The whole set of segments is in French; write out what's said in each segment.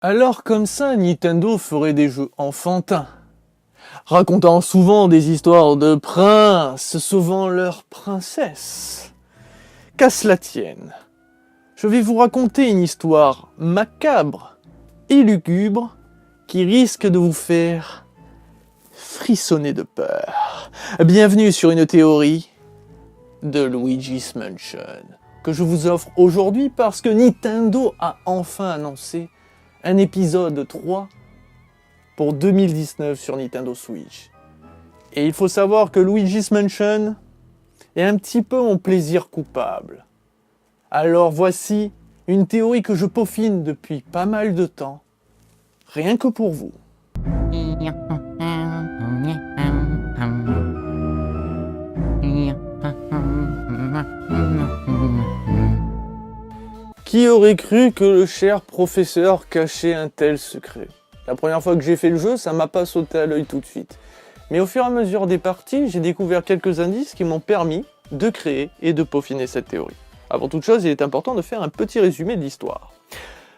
Alors comme ça, Nintendo ferait des jeux enfantins, racontant souvent des histoires de princes sauvant leur princesse. Qu'à cela tienne, je vais vous raconter une histoire macabre et lugubre qui risque de vous faire frissonner de peur. Bienvenue sur une théorie de Luigi's Mansion, que je vous offre aujourd'hui parce que Nintendo a enfin annoncé un épisode 3 pour 2019 sur Nintendo Switch. Et il faut savoir que Luigi's Mansion est un petit peu mon plaisir coupable. Alors voici une théorie que je peaufine depuis pas mal de temps, rien que pour vous. Qui aurait cru que le cher professeur cachait un tel secret? La première fois que j'ai fait le jeu, ça m'a pas sauté à l'œil tout de suite. Mais au fur et à mesure des parties, j'ai découvert quelques indices qui m'ont permis de créer et de peaufiner cette théorie. Avant toute chose, il est important de faire un petit résumé de l'histoire.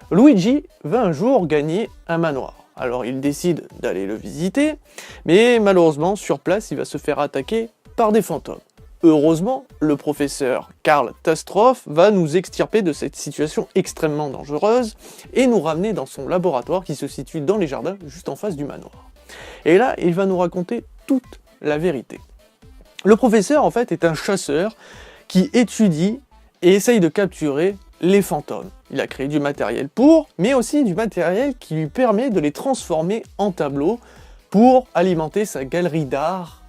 Luigi va un jour gagner un manoir. Alors il décide d'aller le visiter, mais malheureusement, sur place, il va se faire attaquer par des fantômes. Heureusement, le professeur Karl Tastroff va nous extirper de cette situation extrêmement dangereuse et nous ramener dans son laboratoire qui se situe dans les jardins, juste en face du manoir. Et là, il va nous raconter toute la vérité. Le professeur, en fait, est un chasseur qui étudie et essaye de capturer les fantômes. Il a créé du matériel mais aussi du matériel qui lui permet de les transformer en tableaux pour alimenter sa galerie d'art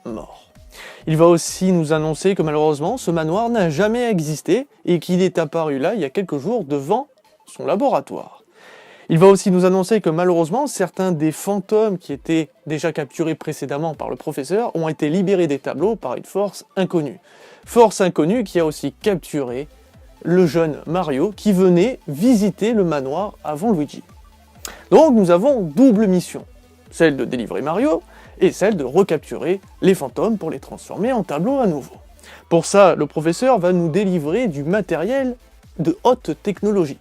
mort. Il va aussi nous annoncer que malheureusement, ce manoir n'a jamais existé et qu'il est apparu là il y a quelques jours devant son laboratoire. Il va aussi nous annoncer que malheureusement, certains des fantômes qui étaient déjà capturés précédemment par le professeur ont été libérés des tableaux par une force inconnue. Force inconnue qui a aussi capturé le jeune Mario qui venait visiter le manoir avant Luigi. Donc nous avons double mission, celle de délivrer Mario et celle de recapturer les fantômes pour les transformer en tableaux à nouveau. Pour ça, le professeur va nous délivrer du matériel de haute technologie.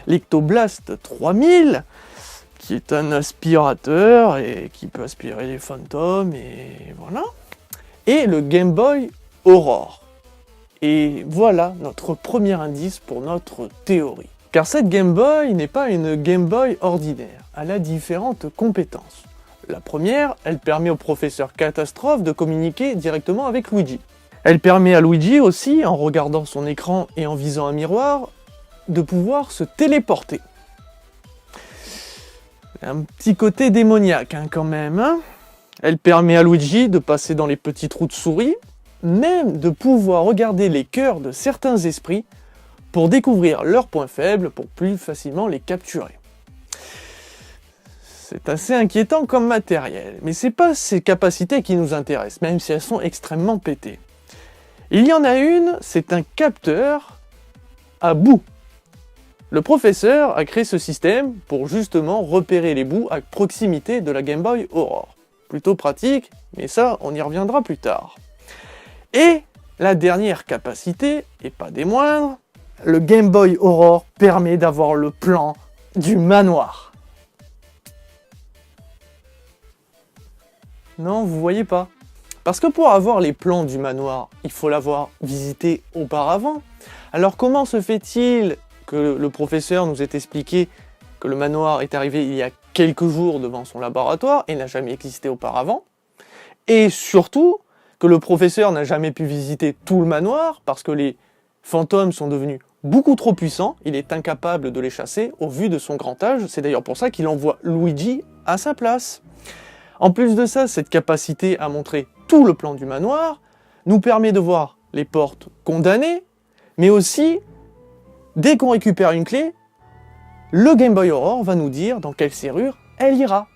L'Ectoblast 3000, qui est un aspirateur et qui peut aspirer les fantômes, et voilà. Et le Game Boy Aurore. Et voilà notre premier indice pour notre théorie. Car cette Game Boy n'est pas une Game Boy ordinaire, elle a différentes compétences. La première, elle permet au professeur Catastrophe de communiquer directement avec Luigi. Elle permet à Luigi aussi, en regardant son écran et en visant un miroir, de pouvoir se téléporter. Un petit côté démoniaque quand même. Elle permet à Luigi de passer dans les petits trous de souris, même de pouvoir regarder les cœurs de certains esprits pour découvrir leurs points faibles pour plus facilement les capturer. C'est assez inquiétant comme matériel, mais c'est pas ces capacités qui nous intéressent, même si elles sont extrêmement pétées. Il y en a une, c'est un capteur à bouts. Le professeur a créé ce système pour justement repérer les bouts à proximité de la Game Boy Aurore. Plutôt pratique, mais ça, on y reviendra plus tard. Et la dernière capacité, et pas des moindres, le Game Boy Aurore permet d'avoir le plan du manoir. Non, vous voyez pas. Parce que pour avoir les plans du manoir, il faut l'avoir visité auparavant. Alors comment se fait-il que le professeur nous ait expliqué que le manoir est arrivé il y a quelques jours devant son laboratoire et n'a jamais existé auparavant? Et surtout, que le professeur n'a jamais pu visiter tout le manoir parce que les fantômes sont devenus beaucoup trop puissants, il est incapable de les chasser au vu de son grand âge, c'est d'ailleurs pour ça qu'il envoie Luigi à sa place. En plus de ça, cette capacité à montrer tout le plan du manoir nous permet de voir les portes condamnées, mais aussi, dès qu'on récupère une clé, le Game Boy Aurore va nous dire dans quelle serrure elle ira.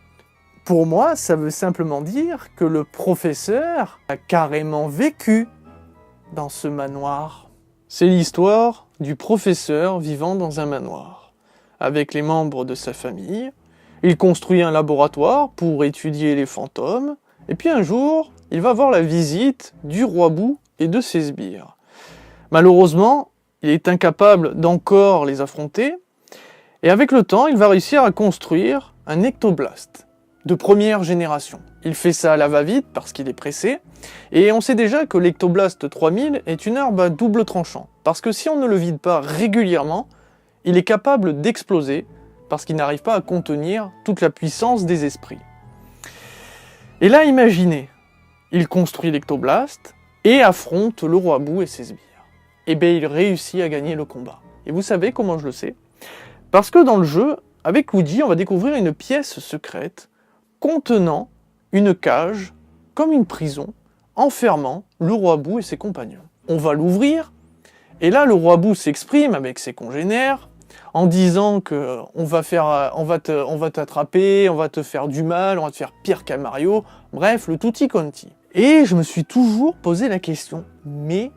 Pour moi, ça veut simplement dire que le professeur a carrément vécu dans ce manoir. C'est l'histoire du professeur vivant dans un manoir, avec les membres de sa famille. Il construit un laboratoire pour étudier les fantômes, et puis un jour, il va voir la visite du roi Boo et de ses sbires. Malheureusement, il est incapable d'encore les affronter, Et avec le temps, il va réussir à construire un ectoblast de première génération. Il fait ça à la va-vite parce qu'il est pressé, et on sait déjà que l'ectoblast 3000 est une arme à double tranchant, parce que si on ne le vide pas régulièrement, il est capable d'exploser, parce qu'il n'arrive pas à contenir toute la puissance des esprits. Et là, imaginez, il construit l'ectoblast, et affronte le roi Boo et ses sbires. Et bien il réussit à gagner le combat. Et vous savez comment je le sais? Parce que dans le jeu, avec Luigi, on va découvrir une pièce secrète contenant une cage, comme une prison, enfermant le roi Boo et ses compagnons. On va l'ouvrir, et là le roi Boo s'exprime avec ses congénères, en disant que on va t'attraper, on va te faire du mal, on va te faire pire qu'à Mario, bref, le tutti quanti. Et je me suis toujours posé la question, mais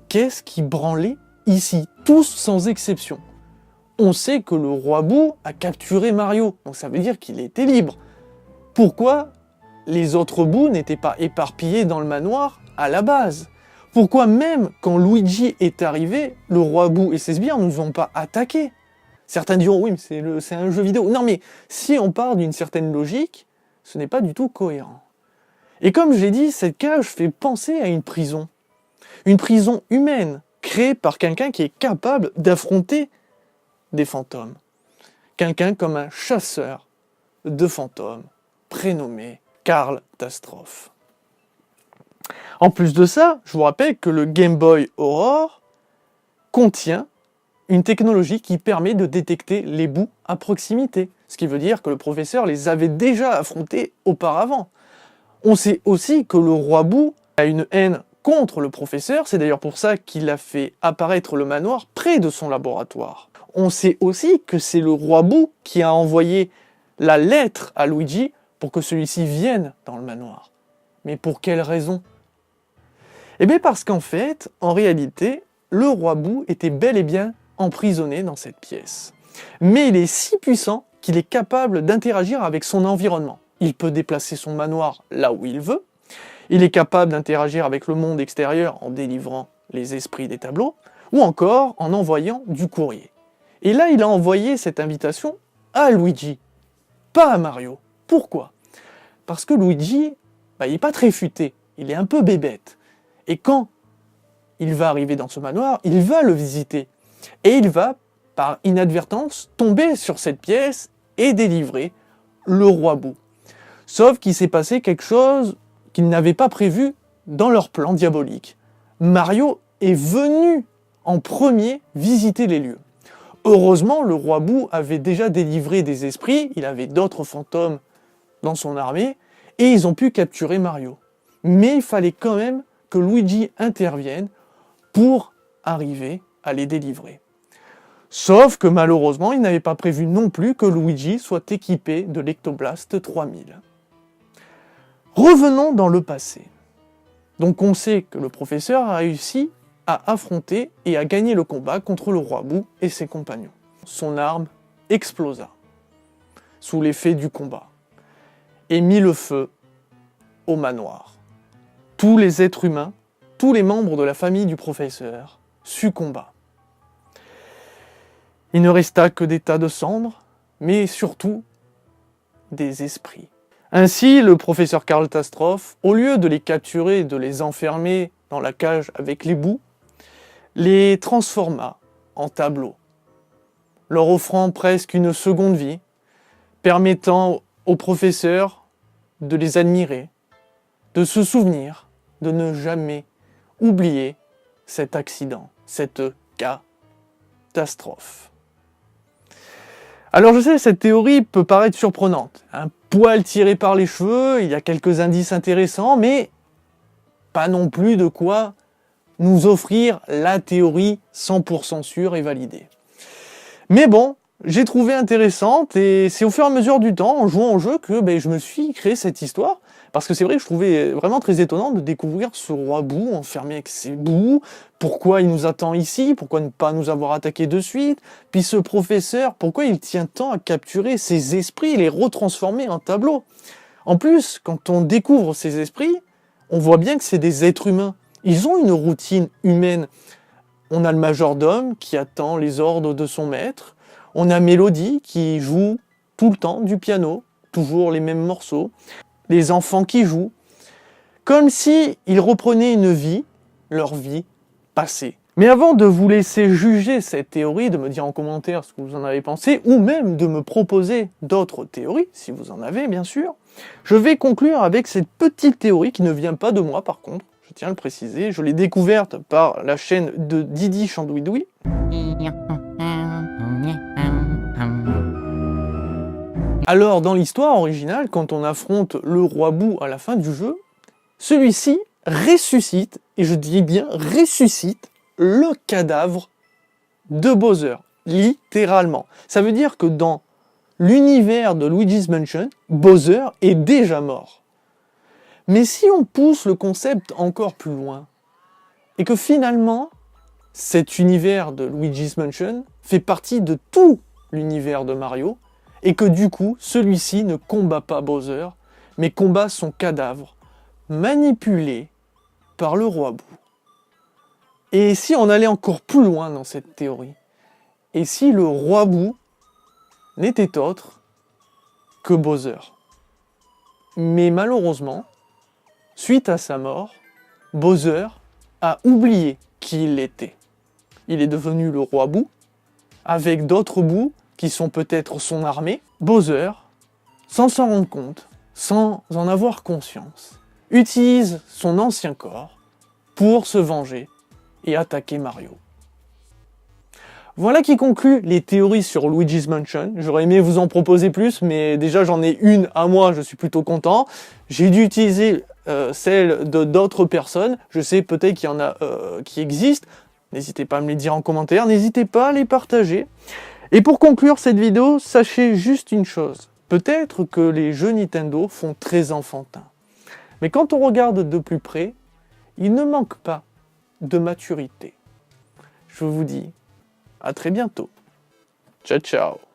qu'est-ce qui branlait ici? Tous sans exception. On sait que le roi Boo a capturé Mario, donc ça veut dire qu'il était libre. Pourquoi les autres Boo n'étaient pas éparpillés dans le manoir à la base? Pourquoi même quand Luigi est arrivé, le roi Boo et ses sbires ne nous ont pas attaqués? Certains diront oui, mais c'est un jeu vidéo. Non mais si on part d'une certaine logique, ce n'est pas du tout cohérent. Et comme j'ai dit, cette cage fait penser à une prison. Une prison humaine, créée par quelqu'un qui est capable d'affronter des fantômes. Quelqu'un comme un chasseur de fantômes, prénommé Karl Tastroff. En plus de ça, je vous rappelle que le Game Boy Aurore contient une technologie qui permet de détecter les Boos à proximité. Ce qui veut dire que le professeur les avait déjà affrontés auparavant. On sait aussi que le roi Boo a une haine contre le professeur, c'est d'ailleurs pour ça qu'il a fait apparaître le manoir près de son laboratoire. On sait aussi que c'est le roi Boo qui a envoyé la lettre à Luigi pour que celui-ci vienne dans le manoir. Mais pour quelle raison? Eh bien parce qu'en fait, en réalité, le roi Boo était bel et bien emprisonné dans cette pièce. Mais il est si puissant qu'il est capable d'interagir avec son environnement. Il peut déplacer son manoir là où il veut, il est capable d'interagir avec le monde extérieur en délivrant les esprits des tableaux, ou encore en envoyant du courrier. Et là, il a envoyé cette invitation à Luigi, pas à Mario. Pourquoi? Parce que Luigi, il n'est pas très futé, il est un peu bébête. Et quand il va arriver dans ce manoir, il va le visiter. Et il va, par inadvertance, tomber sur cette pièce et délivrer le roi Boo. Sauf qu'il s'est passé quelque chose qu'ils n'avaient pas prévu dans leur plan diabolique. Mario est venu en premier visiter les lieux. Heureusement, le roi Boo avait déjà délivré des esprits, il avait d'autres fantômes dans son armée, et ils ont pu capturer Mario. Mais il fallait quand même que Luigi intervienne pour arriver à les délivrer. Sauf que malheureusement, il n'avait pas prévu non plus que Luigi soit équipé de l'Ectoblast 3000. Revenons dans le passé. Donc on sait que le professeur a réussi à affronter et à gagner le combat contre le roi Boo et ses compagnons. Son arme explosa sous l'effet du combat et mit le feu au manoir. Tous les êtres humains, tous les membres de la famille du professeur succomba. Il ne resta que des tas de cendres, mais surtout des esprits. Ainsi, le professeur Karl Tastroff, au lieu de les capturer et de les enfermer dans la cage avec les Boos, les transforma en tableaux, leur offrant presque une seconde vie, permettant au professeur de les admirer, de se souvenir, de ne jamais oublier cet accident, cette catastrophe. Alors je sais, cette théorie peut paraître surprenante, un poil tiré par les cheveux, il y a quelques indices intéressants, mais pas non plus de quoi nous offrir la théorie 100% sûre et validée. Mais bon, j'ai trouvé intéressante et c'est au fur et à mesure du temps, en jouant au jeu, que je me suis créé cette histoire. Parce que c'est vrai que je trouvais vraiment très étonnant de découvrir ce roi Boo enfermé avec ses Boos. Pourquoi il nous attend ici? Pourquoi ne pas nous avoir attaqué de suite? Puis ce professeur, pourquoi il tient tant à capturer ses esprits et les retransformer en tableaux? En plus, quand on découvre ces esprits, on voit bien que c'est des êtres humains. Ils ont une routine humaine. On a le majordome qui attend les ordres de son maître. On a Melody qui joue tout le temps du piano, toujours les mêmes morceaux. Les enfants qui jouent, comme si ils reprenaient une vie, leur vie passée. Mais avant de vous laisser juger cette théorie, de me dire en commentaire ce que vous en avez pensé, ou même de me proposer d'autres théories, si vous en avez bien sûr, je vais conclure avec cette petite théorie qui ne vient pas de moi par contre, je tiens à le préciser, je l'ai découverte par la chaîne de Didi Chandouidoui. Alors dans l'histoire originale, quand on affronte le roi Boo à la fin du jeu, celui-ci ressuscite, et je dis bien ressuscite, le cadavre de Bowser, littéralement. Ça veut dire que dans l'univers de Luigi's Mansion, Bowser est déjà mort. Mais si on pousse le concept encore plus loin, et que finalement, cet univers de Luigi's Mansion fait partie de tout l'univers de Mario, et que du coup, celui-ci ne combat pas Bowser, mais combat son cadavre, manipulé par le roi Boo. Et si on allait encore plus loin dans cette théorie, et si le roi Boo n'était autre que Bowser. Mais malheureusement, suite à sa mort, Bowser a oublié qui il était. Il est devenu le roi Boo, avec d'autres Boo qui sont peut-être son armée. Bowser, sans s'en rendre compte, sans en avoir conscience, utilise son ancien corps pour se venger et attaquer Mario. Voilà qui conclut les théories sur Luigi's Mansion. J'aurais aimé vous en proposer plus, mais déjà j'en ai une à moi, je suis plutôt content. J'ai dû utiliser celle de d'autres personnes. Je sais peut-être qu'il y en a qui existent. N'hésitez pas à me les dire en commentaire, n'hésitez pas à les partager. Et pour conclure cette vidéo, sachez juste une chose. Peut-être que les jeux Nintendo font très enfantin. Mais quand on regarde de plus près, il ne manque pas de maturité. Je vous dis à très bientôt. Ciao, ciao.